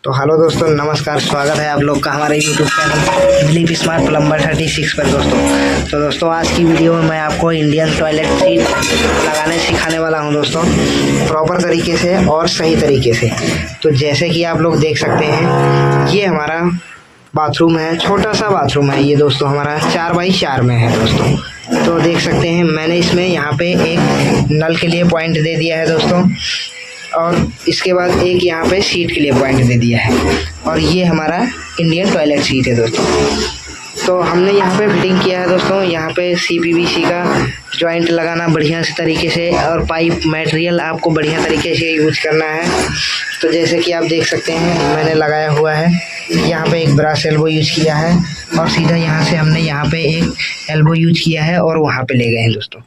तो हेलो दोस्तों, नमस्कार। स्वागत है आप लोग का हमारे YouTube channel Dilip smart plumber 36 पर दोस्तों। तो दोस्तों आज की वीडियो में मैं आपको इंडियन टॉयलेट सीट लगाने सिखाने वाला हूं दोस्तों, प्रॉपर तरीके से और सही तरीके से। तो जैसे कि आप लोग देख सकते हैं, ये हमारा बाथरूम है, छोटा सा बाथरूम है ये दोस्तों, हमारा 4x4 में है दोस्तों। तो देख सकते हैं मैंने इसमें यहाँ पे एक नल के लिए पॉइंट दे दिया है दोस्तों, और इसके बाद एक यहाँ पे सीट के लिए पॉइंट दे दिया है, और ये हमारा इंडियन टॉयलेट सीट है दोस्तों। तो हमने यहाँ पे फिटिंग किया है दोस्तों, यहाँ पे CPVC का जॉइंट लगाना बढ़िया से तरीके से, और पाइप मटेरियल आपको बढ़िया तरीके से यूज करना है। तो जैसे कि आप देख सकते हैं मैंने लगाया हुआ है, यहाँ पे एक ब्रास एल्बो यूज किया है, और सीधा यहाँ से हमने यहाँ पे एक एल्बो यूज किया है और वहाँ पे ले गए हैं दोस्तों।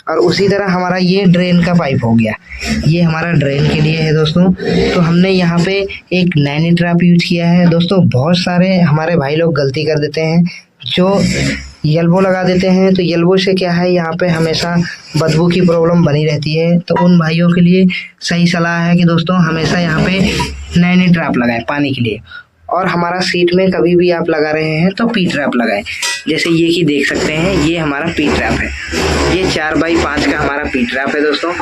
और उसी तरह हमारा ये ड्रेन का पाइप हो गया, ये हमारा ड्रेन के लिए है दोस्तों। तो हमने यहाँ पे एक 9 ट्रैप यूज किया है दोस्तों। बहुत सारे हमारे भाई लोग गलती कर देते हैं, जो येल्बो लगा देते हैं। तो येल्बो से क्या है, यहाँ पे हमेशा बदबू की प्रॉब्लम बनी रहती है। तो उन भाइयों के लिए सही सलाह है कि दोस्तों हमेशा यहाँ पे 9 ट्रैप लगाएं पानी के लिए। और हमारा सीट में कभी भी आप लगा रहे हैं तो पी ट्रैप लगाएं। जैसे ये कि देख सकते हैं, ये हमारा पी ट्रैप है, ये 4x5 का हमारा पी ट्रैप है दोस्तों।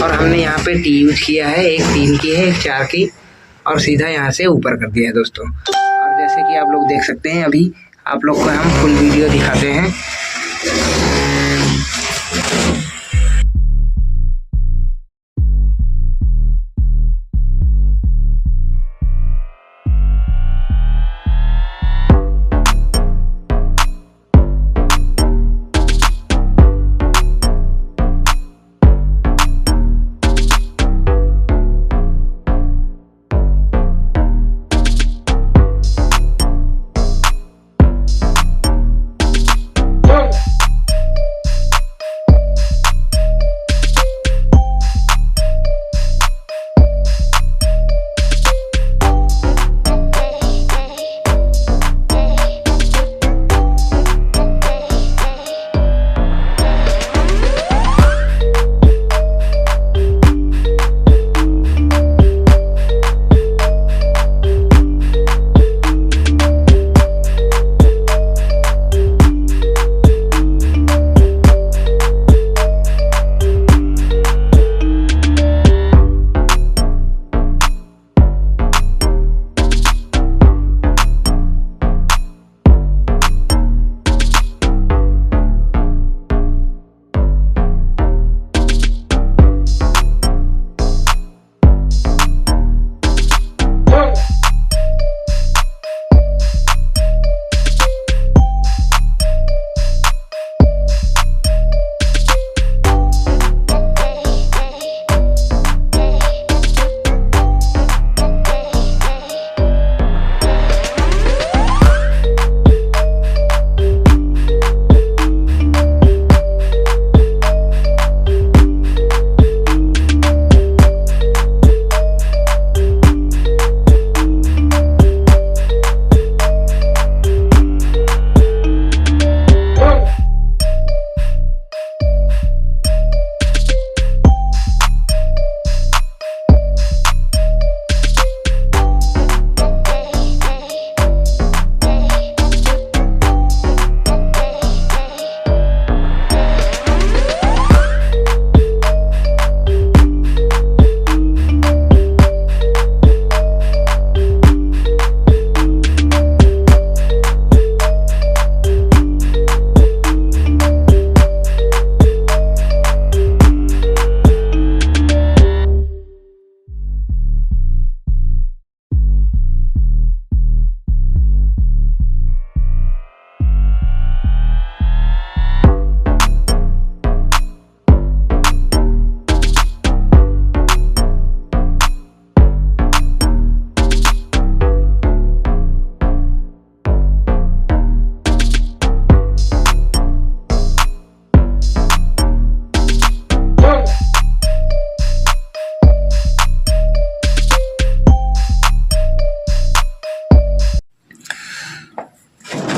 और हमने यहाँ पे टी यूज किया है, एक 3 की है, एक 4 की, और सीधा यहाँ से ऊपर कर दिया है दोस्तों। और जैसे कि आप लोग देख सकते हैं, अभी आप लोग को हम फुल वीडियो दिखाते हैं।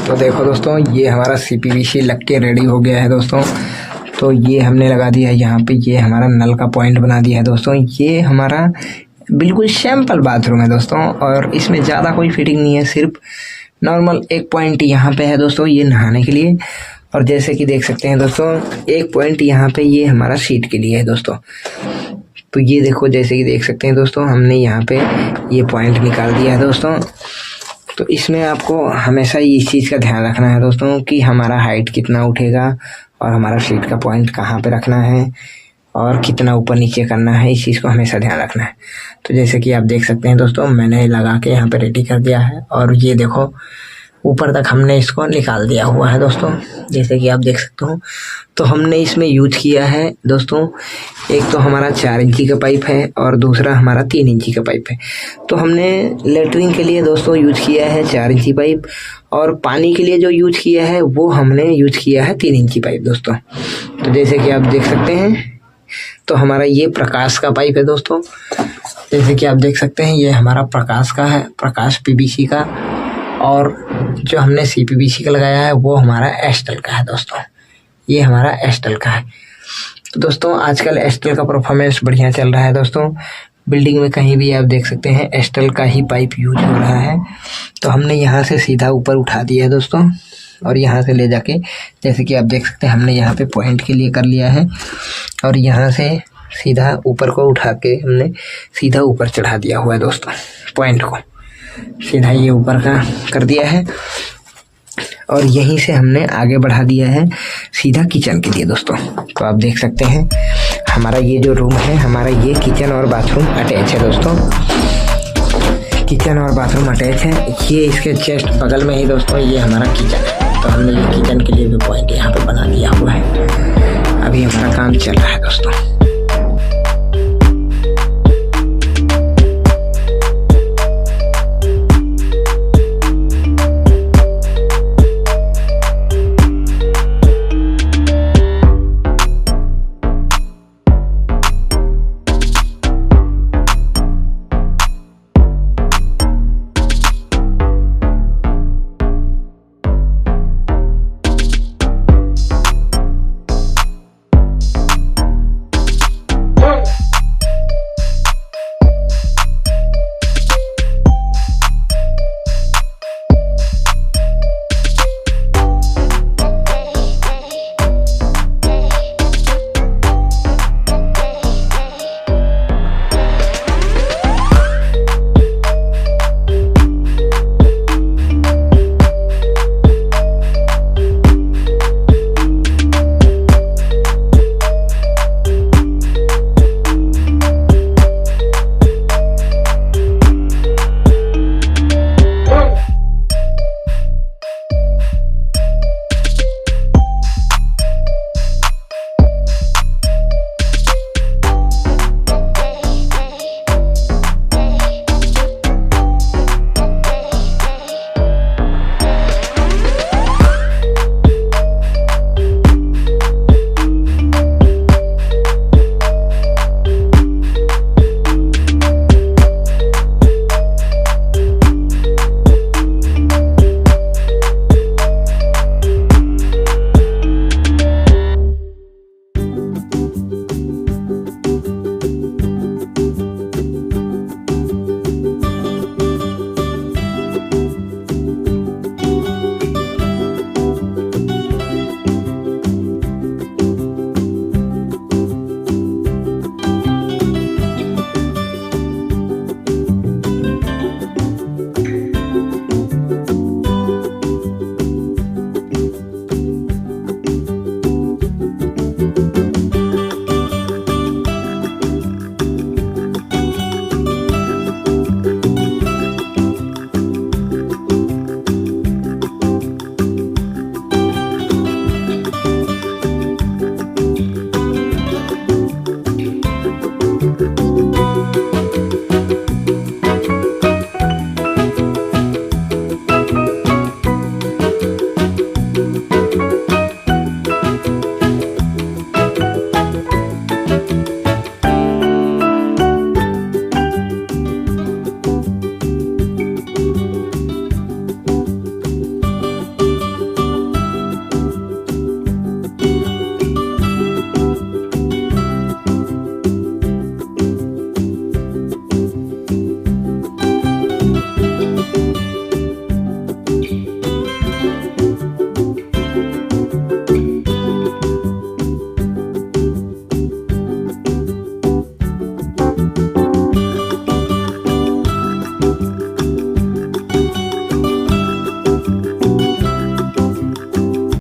तो देखो दोस्तों, ये हमारा CPVC लग के रेडी हो गया है दोस्तों। तो ये हमने लगा दिया है यहाँ पे, ये हमारा नल का पॉइंट बना दिया है दोस्तों। ये हमारा बिल्कुल सैंपल बाथरूम है दोस्तों, और इसमें ज़्यादा कोई फिटिंग नहीं है, सिर्फ नॉर्मल एक पॉइंट यहाँ पे है दोस्तों ये नहाने के लिए। और जैसे कि देख सकते हैं दोस्तों एक पॉइंट यहाँ पे ये हमारा सीट के लिए है दोस्तों। तो ये देखो जैसे कि देख सकते हैं दोस्तों हमने यहाँ पे ये पॉइंट निकाल दिया है दोस्तों। तो इसमें आपको हमेशा इस चीज़ का ध्यान रखना है दोस्तों कि हमारा हाइट कितना उठेगा और हमारा सीट का पॉइंट कहाँ पे रखना है और कितना ऊपर नीचे करना है, इस चीज़ को हमेशा ध्यान रखना है। तो जैसे कि आप देख सकते हैं दोस्तों मैंने लगा के यहाँ पे रेडी कर दिया है, और ये देखो ऊपर तक हमने इसको निकाल दिया हुआ है दोस्तों, जैसे कि आप देख सकते हो। तो हमने इसमें यूज किया है दोस्तों, एक तो हमारा 4 इंची का पाइप है और दूसरा हमारा 3 इंची का पाइप है। तो हमने लेटरिन के लिए दोस्तों यूज किया है 4 इंची पाइप, और पानी के लिए जो यूज किया है वो हमने यूज किया है 3 इंची पाइप दोस्तों। तो जैसे कि आप देख सकते हैं तो हमारा ये प्रकाश का पाइप है दोस्तों, जैसे कि आप देख सकते हैं ये हमारा प्रकाश का है, प्रकाश पीवीसी का। और जो हमने CPVC का लगाया है वो हमारा एस्ट्रल का है दोस्तों, ये हमारा एस्ट्रल का है। तो दोस्तों आजकल एस्ट्रल का परफॉर्मेंस बढ़िया चल रहा है दोस्तों, बिल्डिंग में कहीं भी आप देख सकते हैं एस्ट्रल का ही पाइप यूज हो रहा है। तो हमने यहाँ से सीधा ऊपर उठा दिया है दोस्तों, और यहाँ से ले जाके जैसे कि आप देख सकते हैं हमने यहाँ पे पॉइंट के लिए कर लिया है, और यहाँ से सीधा ऊपर को उठा के हमने सीधा ऊपर चढ़ा दिया हुआ है दोस्तों, पॉइंट को सीधा ये ऊपर का कर दिया है। और यहीं से हमने आगे बढ़ा दिया है सीधा किचन के लिए दोस्तों। तो आप देख सकते हैं हमारा ये जो रूम है, हमारा ये किचन और बाथरूम अटैच है दोस्तों, किचन और बाथरूम अटैच है। ये इसके जस्ट बगल में ही दोस्तों ये हमारा किचन है। तो हमने ये किचन के लिए भी पॉइंट यहाँ पे बना दिया हुआ है, अभी हमारा काम चल रहा है दोस्तों।